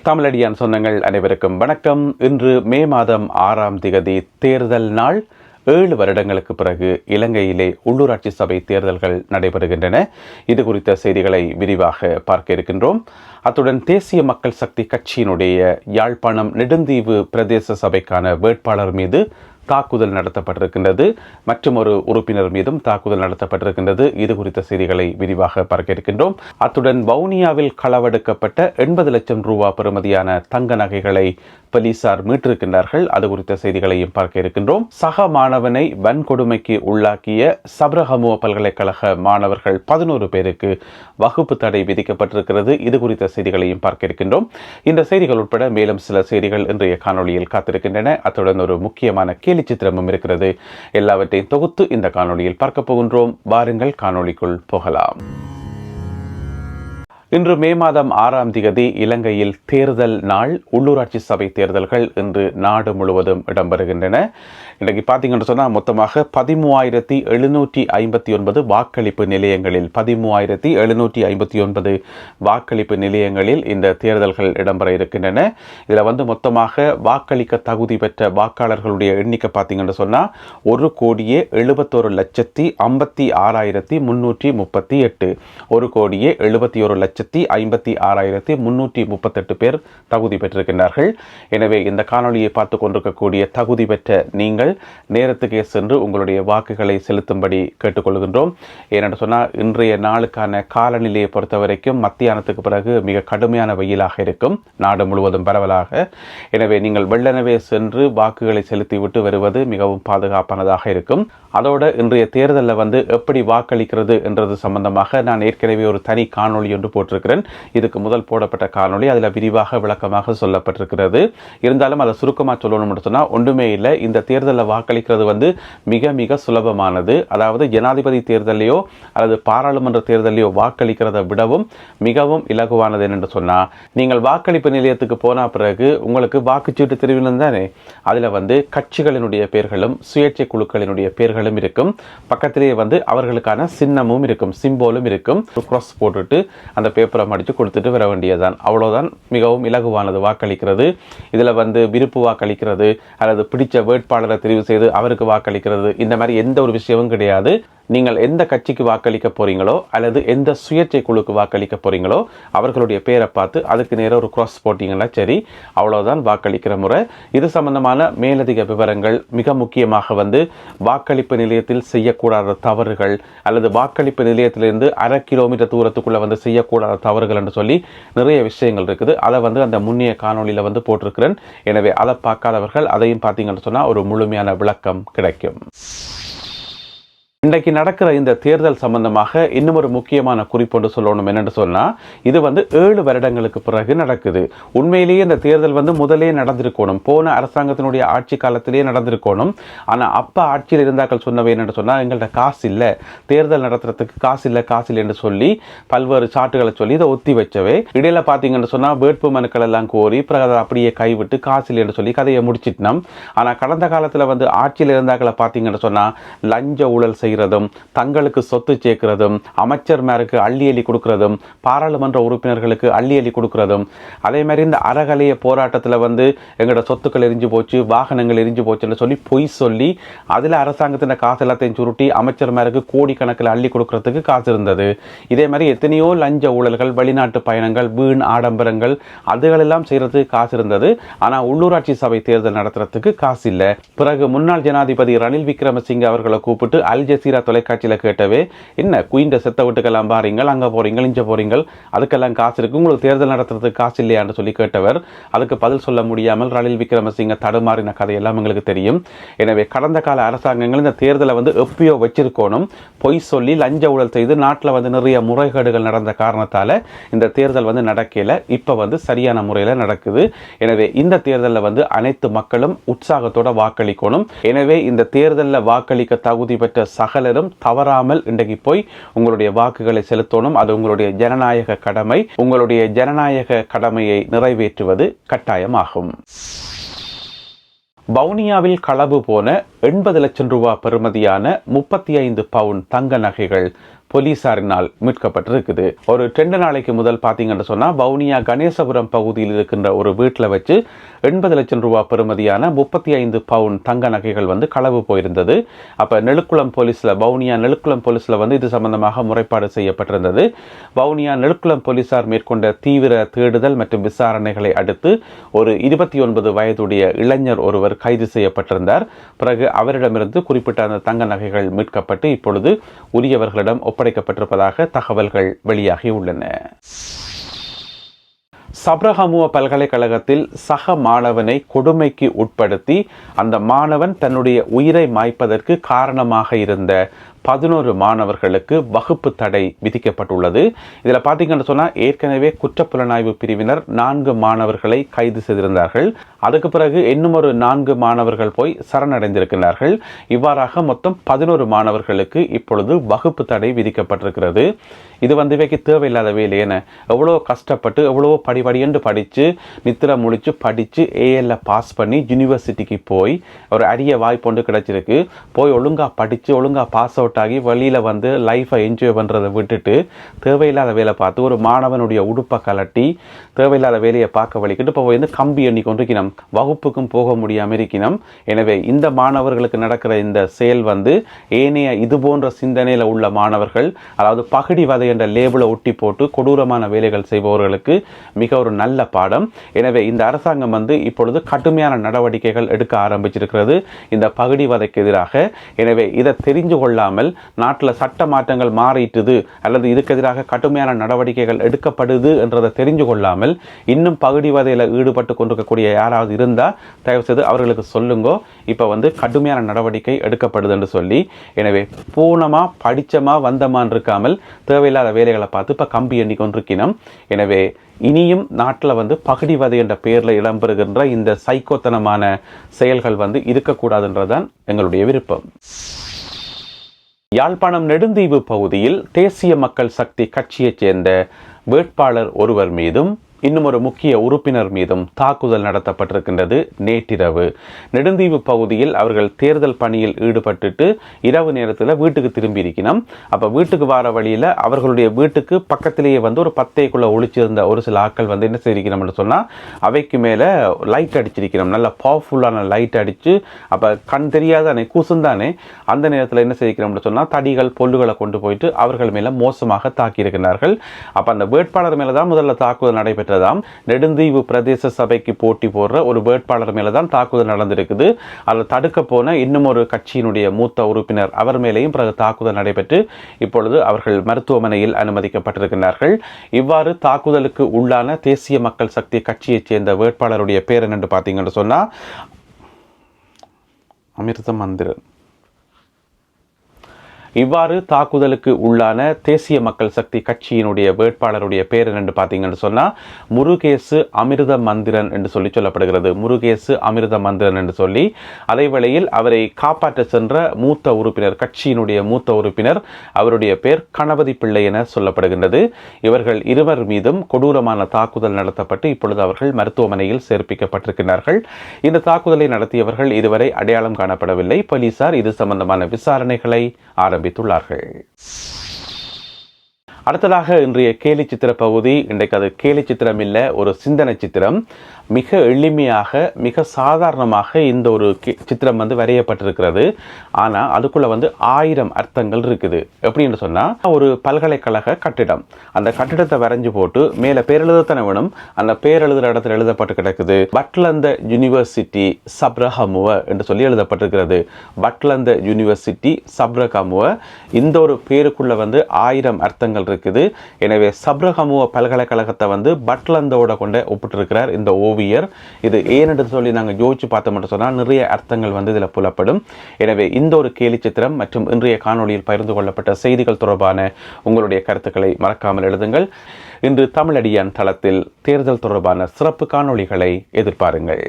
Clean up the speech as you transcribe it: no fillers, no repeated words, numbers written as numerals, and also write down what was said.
தமிழடியான் சொந்தங்கள் அனைவருக்கும் வணக்கம். இன்று மே மாதம் 6ஆம் திகதி தேர்தல் நாள். 7 வருடங்களுக்கு பிறகு இலங்கையிலே உள்ளூராட்சி சபை தேர்தல்கள் நடைபெறுகின்றன. இது குறித்த செய்திகளை விரிவாக பார்க்க இருக்கின்றோம். அத்துடன் தேசிய மக்கள் சக்தி கட்சியினுடைய யாழ்ப்பாணம் நெடுந்தீவு பிரதேச சபைக்கான வேட்பாளர் மீது தாக்குதல் நடத்தப்பட்டிருக்கின்றது. மற்றும் ஒரு உறுப்பினர் மீதும் தாக்குதல் நடத்தப்பட்டிருக்கின்றது. இது குறித்த செய்திகளை விரிவாக பார்க்க இருக்கின்றோம். அத்துடன் வவுனியாவில் களவெடுக்கப்பட்ட 80 லட்சம் ரூபாய் பெறுமதியான தங்க நகைகளை போலீசார் மீட்டிருக்கின்றார்கள். அது குறித்த செய்திகளையும் பார்க்க இருக்கின்றோம். சக மாணவனை வன்கொடுமைக்கு உள்ளாக்கிய சப்ரஹமுவ பல்கலைக்கழக மாணவர்கள் 11 பேருக்கு வகுப்பு தடை விதிக்கப்பட்டிருக்கிறது. இது குறித்த செய்திகளையும் பார்க்க இருக்கின்றோம். இந்த செய்திகள் உட்பட மேலும் சில செய்திகள் இன்றைய காணொலியில் காத்திருக்கின்றன. அத்துடன் ஒரு முக்கியமான கேலி சித்திரமும் இருக்கிறது. எல்லாவற்றையும் தொகுத்து இந்த காணொலியில் பார்க்க போகின்றோம். வாருங்கள் காணொலிக்குள் போகலாம். இன்று மே மாதம் 6ஆம் திகதி இலங்கையில் தேர்தல் நாள். உள்ளூராட்சி சபை தேர்தல்கள் இன்று நாடு முழுவதும் இடம்பெறுகின்றன. இன்றைக்கு பார்த்தீங்கன்னு சொன்னால் மொத்தமாக 13,759 வாக்களிப்பு நிலையங்களில் 13,759 வாக்களிப்பு நிலையங்களில் இந்த தேர்தல்கள் இடம்பெற இருக்கின்றன. இதில் மொத்தமாக வாக்களிக்க தகுதி பெற்ற வாக்காளர்களுடைய எண்ணிக்கை பார்த்தீங்கன்னு சொன்னால் 1,71,56,338 1,71,56,338 பேர் தகுதி பெற்றிருக்கின்றார்கள். எனவே இந்த காணொலியை பார்த்து கொண்டிருக்கக்கூடிய தகுதி பெற்ற நீங்கள் நேரத்துக்கே சென்று உங்களுடைய வாக்குகளை செலுத்தும்படி கேட்டுக்கொள்கின்றோம். ஏனென்று சொன்னால் இன்றைய நாளுக்கான காலநிலையை பொறுத்த வரைக்கும் மத்தியானத்துக்கு பிறகு மிக கடுமையான வெயிலாக இருக்கும் நாடு முழுவதும் பரவலாக. எனவே நீங்கள் வெள்ளனவே சென்று வாக்குகளை செலுத்திவிட்டு வருவது மிகவும் பாதுகாப்பானதாக இருக்கும். அதோட இன்றைய தேர்தலில் எப்படி வாக்களிக்கிறது என்றது சம்பந்தமாக நான் ஏற்கனவே ஒரு தனி காணொலி ஒன்று போட்டிருக்கிறேன். இதுக்கு முதல் போடப்பட்ட காணொலி அதில் விரிவாக விளக்கமாக சொல்லப்பட்டிருக்கிறது. இருந்தாலும் அதை சுருக்கமாக சொல்லணும்னு சொன்னால் ஒன்றுமே இல்லை. இந்த தேர்தலில் வாக்களிக்கிறது மிக மிக சுலபமானது. அதாவது ஜனாதிபதி தேர்தலையோ அல்லது பாராளுமன்ற தேர்தலையோ வாக்களிக்கிறத விடவும் மிகவும் இலகுவானது என்று சொன்னால், நீங்கள் வாக்களிப்பு நிலையத்துக்கு போன பிறகு உங்களுக்கு வாக்குச்சீட்டு தெரிவிலும் தானே, அதில் கட்சிகளினுடைய பெயர்களும் சுயேட்சை குழுக்களினுடைய பெயர்களும் இருக்கும். பக்கத்திலேயே அவர்களுக்கான சின்னமும் இருக்கும், சிம்போலும் இருக்கும். கிராஸ் போட்டுட்டு அந்த பேப்பரை மடித்து கொடுத்துட்டு வர வேண்டியதுதான். அவ்வளோதான். மிகவும் இலகுவானது வாக்களிக்கிறது. இதில் விருப்பு வாக்களிக்கிறது அல்லது பிடிச்ச வேட்பாளரை தெரிவு செய்து அவருக்கு வாக்களிக்கிறது, இந்த மாதிரி எந்த ஒரு விஷயமும் கிடையாது. நீங்கள் எந்த கட்சிக்கு வாக்களிக்க போறீங்களோ அல்லது எந்த சுயேட்சை குழுக்கு வாக்களிக்க போறீங்களோ அவர்களுடைய பேரை பார்த்து அதுக்கு நேரம் ஒரு கிராஸ் போட்டிங்கன்னா சரி, அவ்வளவுதான் வாக்களிக்கிற முறை. இது சம்பந்தமான மேலதிக விவரங்கள், மிக முக்கியமாக வாக்களிப்பு நிலையத்தில் செய்யக்கூடாத தவறுகள் அல்லது வாக்களிப்பு நிலையத்திலிருந்து 1/2 கிலோமீட்டர் தூரத்துக்குள்ள செய்யக்கூடாத தவறுகள் என்று சொல்லி நிறைய விஷயங்கள் இருக்குது. அதை அந்த முன்னைய காணொலியில போட்டிருக்கிறேன். எனவே அதை பார்க்காதவர்கள் அதையும் பார்த்தீங்கன்னு சொன்னா ஒரு முழுமையான விளக்கம் கிடைக்கும். இன்றைக்கு நடக்கிற இந்த தேர்தல் சம்பந்தமாக இன்னும் ஒரு முக்கியமான குறிப்பொன்று சொல்லணும். என்னென்னு சொன்னால், இது 7 வருடங்களுக்கு பிறகு நடக்குது. உண்மையிலேயே இந்த தேர்தல் முதலே நடந்திருக்கணும், போன அரசாங்கத்தினுடைய ஆட்சி காலத்திலேயே நடந்திருக்கணும். ஆனால் அப்போ ஆட்சியில் இருந்தாக்கள் சொன்னவை என்னென்னு சொன்னால், எங்கள்கிட்ட காசு இல்லை, தேர்தல் நடத்துறதுக்கு காசு இல்லை என்று சொல்லி பல்வேறு சாட்டுகளை சொல்லி இதை ஒத்தி வச்சவே. இடையில பார்த்தீங்கன்னு சொன்னால் வேட்பு மனுக்கள் எல்லாம் கோரி பிறகு அதை அப்படியே கைவிட்டு காசு இல்லைன்னு சொல்லி கதையை முடிச்சிட்டோம். ஆனால் கடந்த காலத்தில் ஆட்சியில் இருந்தாக்களை பார்த்தீங்கன்னு சொன்னால் லஞ்ச ஊழல் செய்கிறதும், தங்களுக்கு சொத்து சேர்க்கிறதும், அமைச்சர்மாருக்கு அள்ளி கொடுக்கிறதும், பாராளுமன்ற உறுப்பினர்களுக்கு அள்ளி கொடுக்கிறதும், அதே மாதிரி இந்த அறகலைய போராட்டத்தில் எங்களோட சொத்துக்கள் எரிஞ்சு போச்சு, வாகனங்கள் எரிஞ்சு போச்சுன்னு சொல்லி பொய் சொல்லி அதில் அரசாங்கத்தின் காசு எல்லாத்தையும் சுருட்டி அமைச்சர்மாருக்கு கோடிக்கணக்கில் அள்ளி கொடுக்கறதுக்கு காசு இருந்தது. இதே மாதிரி எத்தனையோ லஞ்ச ஊழல்கள், வெளிநாட்டு பயணங்கள், வீண் ஆடம்பரங்கள், அதுகளெல்லாம் செய்யறதுக்கு காசு இருந்தது. ஆனால் உள்ளூராட்சி சபை தேர்தல் நடத்துறதுக்கு காசு இல்லை. பிறகு முன்னாள் ஜனாதிபதி ரணில் விக்ரமசிங்கே அவர்களை கூப்பிட்டு அல் ஜசீரா தொலைக்காட்சியில் கேட்டவே, என்ன குயின்ட செத்த வீட்டுக்கெல்லாம் பாருங்க, அங்கே போறீங்க இஞ்ச போறீங்க, அதுக்கெல்லாம் காசு இருக்கு, உங்களுக்கு தேர்தல் நடத்துறதுக்கு காசு இல்லையான்னு சொல்லி கேட்டவர் அதுக்கு பதில் சொல்ல முடியாமல் ரணில் விக்ரமசிங்கே தடுமாறின கதையெல்லாம் எங்களுக்கு தெரியும். எனவே கடந்த கால அரசாங்கங்கள் இந்த தேர்தலை எப்பயோ வச்சிருக்கணும், பொய் சொல்லி லஞ்ச ஊழல் செய்து நாட்டில் நிறைய முறைகேடுகள் நடந்த காரணத்தால இந்த தேர்தல் நடக்கல. இப்ப சரியான முறையில் நடக்குது. எனவே இந்த தேர்தலில் அனைத்து மக்களும் உற்சாகத்தோட வாக்களிக்கணும். எனவே இந்த தேர்தலில் வாக்களிக்க தகுதி பெற்ற சகலரும் தவறாமல் இன்றைக்கு போய் உங்களுடைய வாக்குகளை செலுத்தணும். அது உங்களுடைய ஜனநாயக கடமை. உங்களுடைய ஜனநாயக கடமையை நிறைவேற்றுவது கட்டாயமாகும். வவுனியாவில் களவு போன 80 லட்சம் ரூபாய் பெறுமதியான 35 பவுன் தங்க நகைகள் போலீசாரினால் மீட்கப்பட்டிருக்குது. ஒரு 2 நாளைக்கு முதல் பார்த்தீங்கன்னு சொன்னா வவுனியா கணேசபுரம் பகுதியில் இருக்கின்ற ஒரு வீட்டில் வச்சு 80 லட்சம் ரூபாய் பெறுமதியான 35 பவுன் தங்க நகைகள் வந்து களவு போயிருந்தது. அப்ப நெலுக்குளம் போலீஸ்ல வவுனியா நெலுக்குளம் போலீஸ்ல வந்து இது சம்பந்தமாக முறைப்பாடு செய்யப்பட்டிருந்தது. வவுனியா நெலுக்குளம் போலீசார் மேற்கொண்ட தீவிர தேடுதல் மற்றும் விசாரணைகளை அடுத்து ஒரு 29 வயதுடைய இளைஞர் ஒருவர் கைது செய்யப்பட்டிருந்தார். பிறகு அவரிடமிருந்து குறிப்பிட்ட அந்த தங்க நகைகள் மீட்கப்பட்டு இப்பொழுது உரியவர்களிடம் ஒப்படைக்கப்பட்டிருப்பதாக தகவல்கள் வெளியாகி உள்ளன. சப்ரஹமுவ பல்கலைக்கழகத்தில் சக மாணவனை கொடுமைக்கு உட்படுத்தி அந்த மாணவன் தன்னுடைய உயிரை மாய்ப்பதற்கு காரணமாக இருந்த 11 மாணவர்களுக்கு வகுப்பு தடை விதிக்கப்பட்டுள்ளது. இதில் பார்த்தீங்கன்னு சொன்னால் ஏற்கனவே குற்றப்புலனாய்வு பிரிவினர் 4 மாணவர்களை கைது செய்திருந்தார்கள். அதுக்கு பிறகு இன்னும் ஒரு 4 மாணவர்கள் போய் சரணடைந்திருக்கிறார்கள். இவ்வாறாக மொத்தம் 11 மாணவர்களுக்கு இப்பொழுது வகுப்பு தடை விதிக்கப்பட்டிருக்கிறது. இது வந்து இவைக்கு தேவையில்லாத வேலை. என எவ்வளோ கஷ்டப்பட்டு எவ்வளோ படிபடியென்று படித்து நித்திர முழிச்சு படித்து ஏஎல்ல பாஸ் பண்ணி யூனிவர்சிட்டிக்கு போய் ஒரு அரிய வாய்ப்பு ஒன்று கிடைச்சிருக்கு. போய் ஒழுங்காக படித்து ஒழுங்காக பாஸ் அவுட் ஆகி வெளியில் வந்து லைஃப்பை என்ஜாய் பண்ணுறதை விட்டுட்டு தேவையில்லாத வேலை பார்த்து ஒரு மாணவனுடைய உடுப்பை கலட்டி தேவையில்லாத வேலையை பார்க்க வலிக்கிட்டு இப்போ வந்து கம்பி எண்ணி கொண்டிருக்கணும், வகுப்புக்கும் போக முடியாமல் இருக்கணும். எனவே இந்த மாணவர்களுக்கு நடக்கிற இந்த செயல் வந்து ஏனைய இது போன்ற சிந்தனையில் உள்ள மாணவர்கள், அதாவது பகுடிவதை என்ற லேபிளை ஒட்டி போட்டு கொடூரமான வேலைகள் செய்பவர்களுக்கு மிக ஒரு நல்ல பாடம். எனவே இந்த அரசாங்கம் வந்து இப்பொழுது கடுமையான நடவடிக்கைகள் எடுக்க ஆரம்பிச்சிருக்கிறது இந்த பகுடிவதைக்கு எதிராக. எனவே இதை தெரிஞ்சு கொள்ளாமல் நாட்டில் சட்ட மாற்றங்கள் மாறிட்டுது அல்லது இதுக்கு எதிராக கடுமையான நடவடிக்கைகள் எடுக்கப்படுது என்றதை தெரிஞ்சு கொள்ளாமல் இன்னும் பகுடிவதையில் ஈடுபட்டு கொண்டிருக்கக்கூடிய யாராவது இருந்தால் தயவு செய்து அவர்களுக்கு சொல்லுங்க, இப்போ வந்து கடுமையான நடவடிக்கை எடுக்கப்படுது என்று சொல்லி. எனவே பூனமா படிச்சமா வந்தமான் இருக்காமல் தேவையில்லாத வேலைகளை பார்த்து இப்போ கம்பி எண்ணி கொண்டிருக்கணும். எனவே இனியும் நாட்டில் வந்து பகுடிவதை என்ற பெயரில் இடம்பெறுகின்ற இந்த சைக்கோத்தனமான செயல்கள் வந்து இருக்கக்கூடாதுன்றதுதான் எங்களுடைய விருப்பம். யாழ்ப்பாணம் நெடுந்தீவு பகுதியில் தேசிய மக்கள் சக்தி கட்சியைச் சேர்ந்த வேட்பாளர் ஒருவர் மீதும் இன்னும் ஒரு முக்கிய உறுப்பினர் மீதும் தாக்குதல் நடத்தப்பட்டிருக்கின்றது. நேற்றிரவு நெடுந்தீவு பகுதியில் அவர்கள் தேர்தல் பணியில் ஈடுபட்டுட்டு இரவு நேரத்தில் வீட்டுக்கு திரும்பி இருக்கணும். அப்போ வீட்டுக்கு வர வழியில் அவர்களுடைய வீட்டுக்கு பக்கத்திலேயே வந்து ஒரு பத்தைக்குள்ளே ஒழிச்சிருந்த ஒரு சில ஆட்கள் வந்து என்ன செய்திருக்கணும்னு சொன்னால் அவைக்கு மேலே லைட் அடிச்சிருக்கணும், நல்ல பவர்ஃபுல்லான லைட் அடித்து அப்போ கண் தெரியாதானே கூசுந்தானே அந்த நேரத்தில் என்ன செய்திருக்கணும்னு சொன்னால் தடிகள் பொல்லுகளை கொண்டு போயிட்டு அவர்கள் மேலே மோசமாக தாக்கியிருக்கிறார்கள். அப்போ அந்த வேட்பாளர் மேலே தான் முதல்ல தாக்குதல் நடைபெற்றது. நெடுந்தீவு பிரதேச சபைக்கு போட்டி போடுற ஒரு வேட்பாளர் மேலதான் தாக்குதல் நடந்திருக்குது. அதில் தடுக்க போன இன்னும் ஒரு கட்சியினுடைய மூத்த உறுப்பினர் அவர் மேலேயும் பிறகு தாக்குதல் நடைபெற்று இப்பொழுது அவர்கள் மருத்துவமனையில் அனுமதிக்கப்பட்டிருக்கிறார்கள். இவ்வாறு தாக்குதலுக்கு உள்ளான தேசிய மக்கள் சக்தி கட்சியைச் சேர்ந்த வேட்பாளருடைய பேர் என்னென்று பார்த்தீங்கன்னு சொன்னா அமிர்த மந்திரன். இவ்வாறு தாக்குதலுக்கு உள்ளான தேசிய மக்கள் சக்தி கட்சியினுடைய வேட்பாளருடைய பேர் என்று பார்த்தீங்கன்னு சொன்னால் முருகேசு அமிர்த மந்திரன் என்று சொல்லப்படுகிறது. முருகேசு அமிர்த மந்திரன் என்று சொல்லி அதே வேளையில் அவரை காப்பாற்ற சென்ற மூத்த உறுப்பினர், கட்சியினுடைய மூத்த உறுப்பினர், அவருடைய பேர் கணபதி பிள்ளை என சொல்லப்படுகின்றது. இவர்கள் இருவர் மீதும் கொடூரமான தாக்குதல் நடத்தப்பட்டு இப்பொழுது அவர்கள் மருத்துவமனையில் சேர்ப்பிக்கப்பட்டிருக்கிறார்கள். இந்த தாக்குதலை நடத்தியவர்கள் இதுவரை அடையாளம் காணப்படவில்லை. போலீசார் இது சம்பந்தமான விசாரணைகளை ஆரம்பித்துள்ளார்கள். அடுத்ததாக இன்றைய கேலி சித்திர பகுதி. இன்றைக்கு அது கேலி சித்திரம் இல்லை, ஒரு சிந்தனை சித்திரம். மிக எளிமையாக மிக சாதாரணமாக இந்த ஒரு சித்திரம் வந்து வரையப்பட்டிருக்கிறது. ஆனால் அதுக்குள்ள வந்து 1000 அர்த்தங்கள் இருக்குது. எப்படின்னு சொன்னால் ஒரு பல்கலைக்கழக கட்டிடம், அந்த கட்டிடத்தை வரைஞ்சு போட்டு மேலே பேரெழுதத்தானே வேணும், அந்த பேரெழுதுகிற இடத்துல எழுதப்பட்டு கிடக்குது பட்லந்த யூனிவர்சிட்டி சப்ரஹமுவ என்று சொல்லி எழுதப்பட்டிருக்கிறது. பட்லந்த யூனிவர்சிட்டி சப்ரஹமுவ இந்த ஒரு பேருக்குள்ள வந்து 1000 அர்த்தங்கள் இருக்குது. எனவே சப்ரஹமுவ பல்கலைக்கழகத்தை வந்து பட்லந்தோட கொண்டு ஒப்பிட்டிருக்கிறார் இந்த ஓவியர். இது ஏனென்று சொல்லி நாங்கள் யோசிச்சு பார்த்தோம்னு சொன்னால் நிறைய அர்த்தங்கள் வந்து இதில் புலப்படும். எனவே இந்த ஒரு கேலி சித்திரம் மற்றும் இன்றைய காணொலியில் பகிர்ந்து கொள்ளப்பட்ட செய்திகள் தொடர்பான உங்களுடைய கருத்துக்களை மறக்காமல் எழுதுங்கள். இன்று தமிழடியான் தளத்தில் தேர்தல் தொடர்பான சிறப்பு காணொளிகளை எதிர்பாருங்கள்.